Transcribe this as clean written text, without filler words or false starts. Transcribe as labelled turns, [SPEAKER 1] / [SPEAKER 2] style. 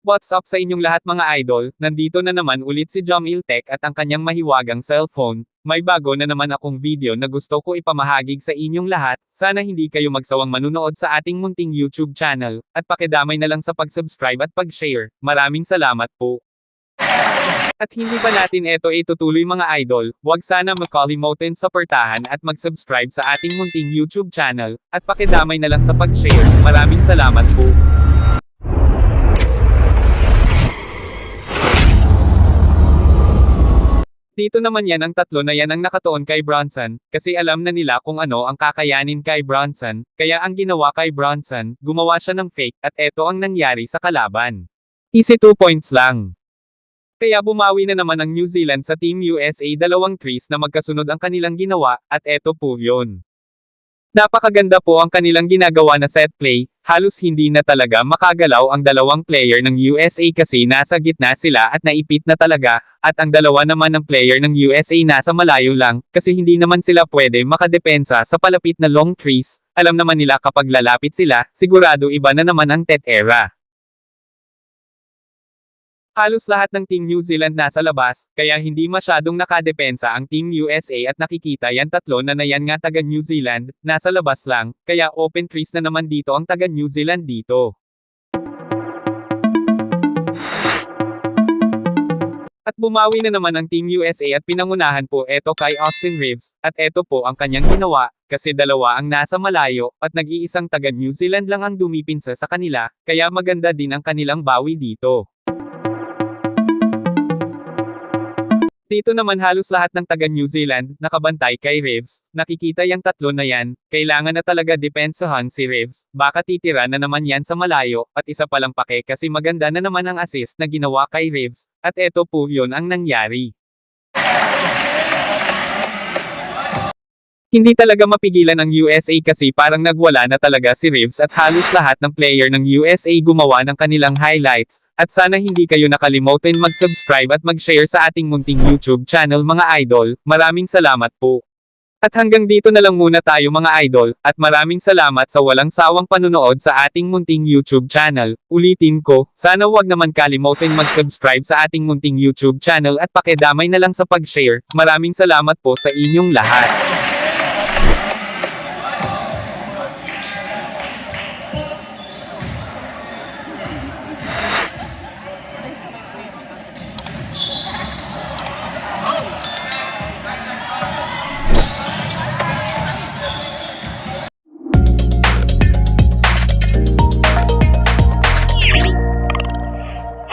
[SPEAKER 1] What's up sa inyong lahat mga idol, nandito na naman ulit si Jomil Tech at ang kanyang mahiwagang cellphone. May bago na naman akong video na gusto ko ipamahagig sa inyong lahat, sana hindi kayo magsawang manunood sa ating munting YouTube channel, at pakidamay na lang sa pag-subscribe at pag-share, maraming salamat po. At hindi pa natin ito itutuloy mga idol, huwag sana makalimutan sa portahan at mag-subscribe sa ating munting YouTube channel, at pakidamay na lang sa pag-share, maraming salamat po. Dito naman yan ang tatlo na yan ang nakatuon kay Bronson, kasi alam na nila kung ano ang kakayanin kay Bronson, kaya ang ginawa kay Bronson, gumawa siya ng fake, at eto ang nangyari sa kalaban. Easy 2 points lang. Kaya bumawi na naman ang New Zealand sa Team USA, dalawang threes na magkasunod ang kanilang ginawa, at eto po yun. Napakaganda po ang kanilang ginagawa na set play, halos hindi na talaga makagalaw ang dalawang player ng USA kasi nasa gitna sila at naipit na talaga, at ang dalawa naman ng player ng USA nasa malayo lang, kasi hindi naman sila pwede makadepensa sa palapit na long threes, alam naman nila kapag lalapit sila, sigurado iba na naman ang TET era. Halos lahat ng Team New Zealand nasa labas, kaya hindi masyadong nakadepensa ang Team USA at nakikita yan tatlo na yan nga taga New Zealand, nasa labas lang, kaya open threes na naman dito ang taga New Zealand dito. At bumawi na naman ang Team USA at pinangunahan po eto kay Austin Reeves, at eto po ang kanyang ginawa, kasi dalawa ang nasa malayo, at nag-iisang taga New Zealand lang ang dumipinsa sa kanila, kaya maganda din ang kanilang bawi dito. Dito naman halos lahat ng taga New Zealand, nakabantay kay Reeves, nakikita yang tatlo na yan, kailangan na talaga depensahan si Reeves, baka titira na naman yan sa malayo, at isa palang pake kasi maganda na naman ang assist na ginawa kay Reeves, at eto po yun ang nangyari. Hindi talaga mapigilan ang USA kasi parang nagwala na talaga si Reeves at halos lahat ng player ng USA gumawa ng kanilang highlights, at sana hindi kayo nakalimutan mag-subscribe at mag-share sa ating munting YouTube channel mga idol, maraming salamat po. At hanggang dito na lang muna tayo mga idol, at maraming salamat sa walang sawang panunood sa ating munting YouTube channel. Ulitin ko, sana wag naman kalimutan mag-subscribe sa ating munting YouTube channel at pakidamay na lang sa pag-share, maraming salamat po sa inyong lahat.